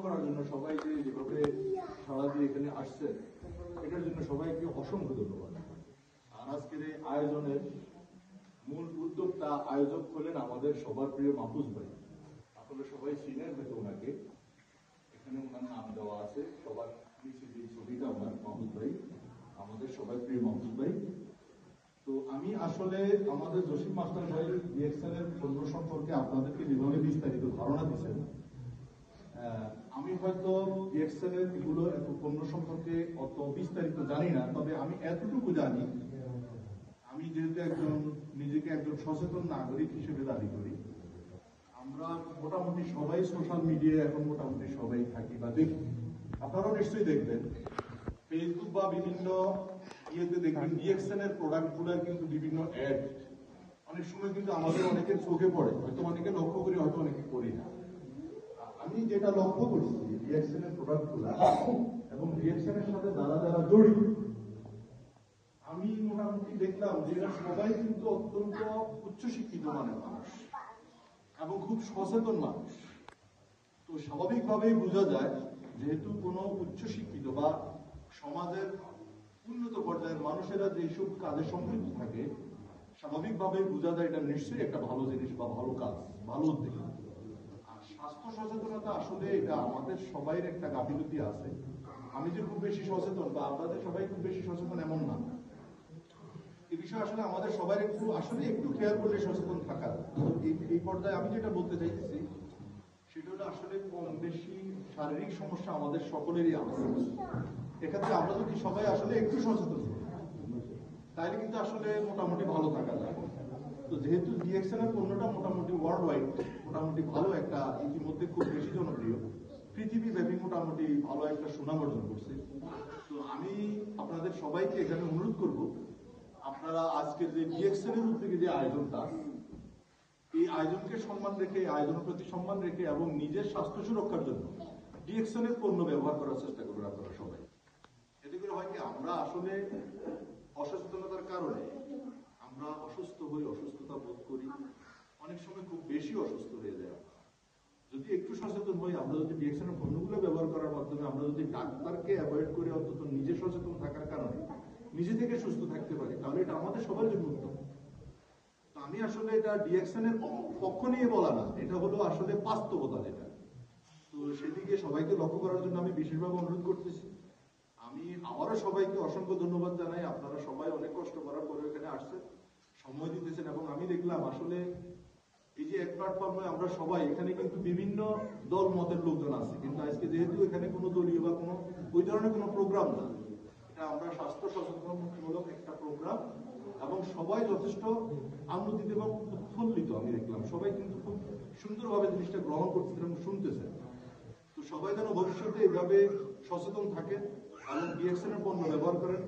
করার জন্য সবাইকে যেভাবে সারা দিয়ে এখানে আসছেন এটার জন্য সবাইকে অসংখ্য ধন্যবাদ। আর আজকের এই আয়োজনের মূল উদ্যোক্তা আয়োজক হলেন আমাদের সবার প্রিয় মাহফুজ ভাই। আপনারা সবাই চিনেন হয়তো ওনাকে, এখানে ওনার নাম দেওয়া আছে সবার নিচে যে ছবিটা ওনার মাহফুজ ভাই, আমাদের সবাই প্রিয় মাহফুজ ভাই। তো আমি আসলে আমাদের জসিম মাস্টার ভাই ডিএক্সএল এর পণ্য সম্পর্কে আপনাদেরকে যেভাবে বিস্তারিত ধারণা দিচ্ছেন, আমি হয়তো ডিএক্সএল এর এগুলো পণ্য সম্পর্কে অত বিস্তারিত জানি না, তবে আমি এতটুকু জানি, আমি যেহেতু নিজেকে একজন সচেতন নাগরিক হিসেবে দাবি করি, আমরা মোটামুটি সবাই সোশ্যাল মিডিয়ায় এখন মোটামুটি সবাই থাকি বা দেখি। আপনারাও নিশ্চয়ই দেখবেন ফেসবুক বা বিভিন্ন ইয়েতে দেখবেন ডিএক্সএল এর প্রোডাক্ট গুলার কিন্তু বিভিন্ন অ্যাড অনেক সময় কিন্তু আমাদের অনেকের চোখে পড়ে, হয়তো অনেকে লক্ষ্য করি, হয়তো অনেকে করি না। আমি যেটা লক্ষ্য করছি ডিএক্সএল এর প্রোডাক্ট গুলা এবং ডিএক্সএল এর সাথে যারা যারা জড়িত, আমি মোটামুটি দেখলাম যে এরা সবাই কিন্তু অত্যন্ত উচ্চশিক্ষিত মানের মানুষ এবং খুব সচেতন মানুষ। তো স্বাভাবিকভাবেই বোঝা যায় যেহেতু কোনো উচ্চশিক্ষিত বা সমাজের উন্নত পর্যায়ের মানুষেরা যেসব কাজে সম্পৃক্ত থাকে, স্বাভাবিকভাবেই বোঝা যায় এটা নিশ্চয়ই একটা ভালো জিনিস বা ভালো কাজ, ভালো উদ্যোগ। আর স্বাস্থ্য সচেতনতা আসলে এটা আমাদের সবাইয়ের একটা গাফিলতি আছে। আমি যে খুব বেশি সচেতন বা আপনাদের সবাই খুব বেশি সচেতন এমন না, এই বিষয়ে আসলে আমাদের সবাই একটু খেয়াল করলে সচেতন থাকা। এই পর্যায়ে আমি যেটা বলতে চাইতেছি সেটা হলো আসলে কম বেশি শারীরিক সমস্যা আমাদের সকলেরই আছে। এক্ষেত্রে আমরা যদি সবাই আসলে একটু সচেতন হই তাহলে কিন্তু আসলে মোটামুটি ভালো থাকা যায়। তো যেহেতু ডিএক্সএল এর পণ্যটা মোটামুটি ওয়ার্ল্ড ওয়াইড মোটামুটি ভালো একটা, ইতিমধ্যে খুব বেশি জনপ্রিয়, পৃথিবী ব্যাপী মোটামুটি ভালো একটা সুনাম অর্জন করছে। তো আমি আপনাদের সবাইকে এখানে অনুরোধ করব, আপনারা আজকের যে ডিএক্সএল এর উদ্যোগে যে আয়োজনটা, এই আয়োজনকে সম্মান রেখে, আয়োজনের প্রতি সম্মান রেখে এবং নিজের স্বাস্থ্য সুরক্ষার জন্য ডিএক্সএল এর পণ্য ব্যবহার করার চেষ্টা করবেন আপনারা সবাই। এতে করে হয় কি, আমরা আসলে অসচেতনতার কারণে আমরা অসুস্থ হই, অসুস্থতা বোধ করি, অনেক সময় খুব বেশি অসুস্থ হয়ে যায়। যদি একটু সচেতন হই, আমরা যদি ডিএক্সএল এর পণ্যগুলো ব্যবহার করার মাধ্যমে আমরা যদি ডাক্তারকে অ্যাভয়েড করে অন্তত নিজে সচেতন থাকার কারণে নিজে থেকে সুস্থ থাকতে পারি, তাহলে এটা আমাদের সবার জন্য উত্তম। তো আমি আসলে এটা ডিএক্সএল এর পক্ষ নিয়ে বলা না, এটা হলো আসলে বাস্তবতা যেটা। তো সেদিকে সবাইকে লক্ষ্য করার জন্য আমি বিশেষভাবে অনুরোধ করতেছি। আমি আবারও সবাইকে অসংখ্য ধন্যবাদ জানাই। আপনারা সবাই অনেক কষ্ট করার পরে এখানে আসছেন, সময় দিতেছেন, এবং আমি দেখলাম আসলে এই যে এক প্ল্যাটফর্মে আমরা সবাই এখানে কিন্তু বিভিন্ন দল মতের লোকজন আছে, কিন্তু আজকে যেহেতু এখানে কোনো দলীয় বা কোনো ওই ধরনের কোনো প্রোগ্রাম না, এটা আমরা স্বাস্থ্য সচেতনতামূলক একটা প্রোগ্রাম, এবং সবাই যথেষ্ট আনন্দিত এবং উৎফুল্লিত। আমি দেখলাম সবাই কিন্তু খুব সুন্দরভাবে জিনিসটা গ্রহণ করতেছেন এবং শুনতেছেন। তো সবাই যেন ভবিষ্যতে এইভাবে সচেতন থাকে এবং ডিএক্সএল এর পণ্য ব্যবহার করেন,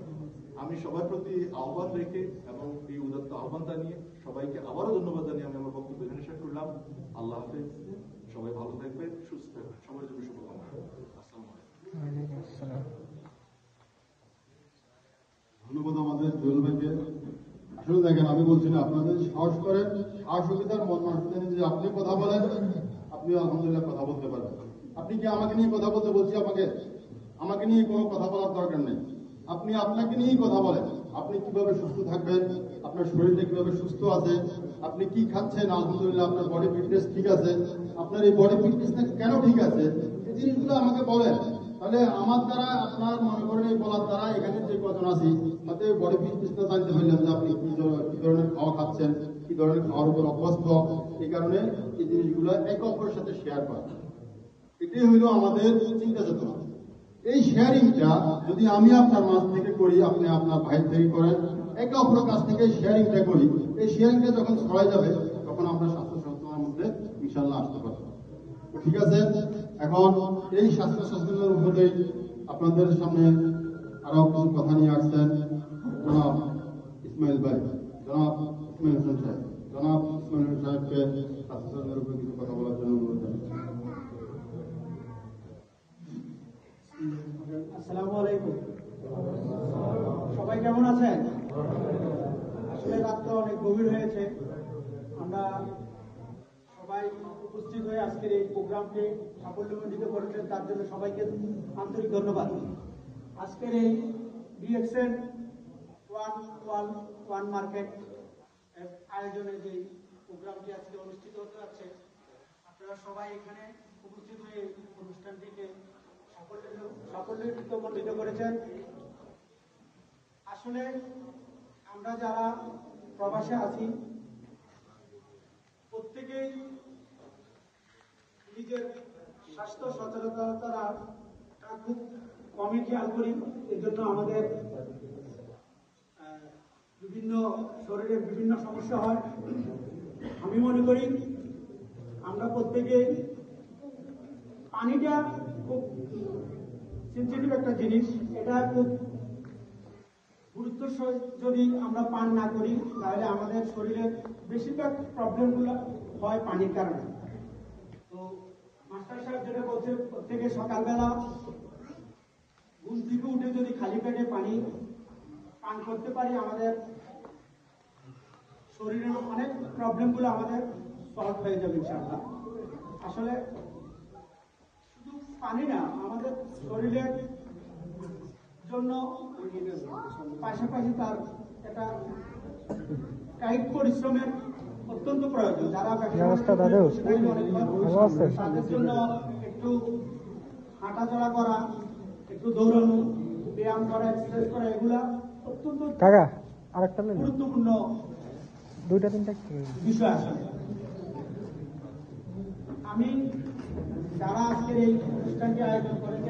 আমি সবার প্রতি আহ্বান রেখে এবং এই উদাত্ত আহ্বান জানিয়ে সবাইকে আবারও ধন্যবাদ জানিয়ে আমি আমার বক্তব্য এখানে শেষ করলাম। আল্লাহ হাফেজ, সবাই ভালো থাকবেন, সুস্থ থাকবেন, সবার জন্য শুভকামনা। আসসালামু আলাইকুম। ধন্যবাদ আমাদের জুয়েল ভাইকে। আসলে দেখেন, আমি বলছি না, আপনাদের সাহস করেন, সাহসিকতার মন মানসিকতা নিয়ে যদি আপনি কথা বলেন, আপনি আলহামদুলিল্লাহ কথা বলতে পারবেন। আপনি কি আমাকে নিয়ে কথা বলতে বলছি? আমাকে নিয়ে কোনো কথা বলার দরকার নেই। আপনি আপনাকে নিয়েই কথা বলেন। আপনি কিভাবে সুস্থ থাকবেন, আপনার শরীরটা কিভাবে সুস্থ আছে, আপনি কি খাচ্ছেন, আলহামদুলিল্লাহ আপনার বডি ফিটনেস ঠিক আছে, আপনার এই বডি ফিটনেসটা কেন ঠিক আছে, এই জিনিসগুলো আমাকে বলেন। তাহলে আমার দ্বারা, আপনার মনে করেন এই বলার দ্বারা এখানে যে কজন আছি তাতে বডি ফিটনেসটা জানতে পারলাম যে আপনি কি ধরনের খাওয়া খাচ্ছেন, কি ধরনের খাওয়ার উপর অভ্যস্ত। এই কারণে এই জিনিসগুলো একে অপরের সাথে শেয়ার করা, এটাই হইল আমাদের চিন্তা চেতনা। এই শেয়ারিংটা যদি আমি আপনার মাঝ থেকে করি, আপনি আপনার ভাইয়ের থেকে করেন, একে অপরের কাছ থেকে শেয়ারিংটা করি, এই শেয়ারিংটা যখন ছড়াই যাবে তখন আমরা স্বাস্থ্য সচেতনার মধ্যে ইনশাল্লাহ আসতে পারবো। ঠিক আছে, এখন এই স্বাস্থ্য সচেতনের উপরে আপনাদের সামনে আরো কিছু কথা নিয়ে আসছেন জনাব ইসমাইল ভাই, জনাব ইসমাইল হোসেন সাহেব। জনাব ইসমাইল হোসেন সাহেবকে স্বাস্থ্য সচেতনের উপরে কিছু কথা বলার জন্য অনুরোধ জানাচ্ছি। আসসালামু আলাইকুম। সবাই কেমন আছেন? আসলে রাতটা অনেক গভীর হয়েছে, আমরা সবাই উপস্থিত উপস্থিত হয়ে আজকের এই প্রোগ্রামকে সাফল্যমণ্ডিত করেছেন, তার জন্য সবাইকে আন্তরিক ধন্যবাদ। আজকের এই ডিএক্সএন ওয়ান মার্কেট আয়োজনে যে প্রোগ্রামটি আজকে অনুষ্ঠিত হতে যাচ্ছে, আপনারা সবাই এখানে উপস্থিত হয়ে অনুষ্ঠানটিকে সাফল্যমণ্ডিত করেছেন। আসলে আমরা যারা প্রবাসে আছি প্রত্যেকেই নিজের স্বাস্থ্য সচেতনতাটা খুব কমই খেয়াল করি। এর জন্য আমাদের বিভিন্ন শরীরের বিভিন্ন সমস্যা হয়। আমি মনে করি আমরা প্রত্যেকেই পানিটা খুব সেন্সিটিভ একটা জিনিস, এটা খুব গুরুত্ব যদি আমরা পান না করি তাহলে আমাদের শরীরের বেশিরভাগ প্রবলেমগুলো হয় পানির কারণে। তো মাস্টার সাহেব যেটা বলছে, প্রত্যেকে সকালবেলা ঘুম থেকে উঠে যদি খালি পেটে পানি পান করতে পারি আমাদের শরীরের অনেক প্রবলেমগুলো আমাদের সলভ হয়ে যাবে ইনশাআল্লাহ। আসলে শুধু পানি না, আমাদের শরীরের জন্য পাশাপাশি তার একটা কায়িক পরিশ্রমের অত্যন্ত প্রয়োজন। যারা তাদের জন্য একটু হাঁটাচলা করা, একটু দৌড়ানো, ব্যায়াম করা, এক্সারসাইজ করা, এগুলা অত্যন্ত গুরুত্বপূর্ণ বিষয়। আসলে আমি যারা আজকের এই অনুষ্ঠানটি আয়োজন করেন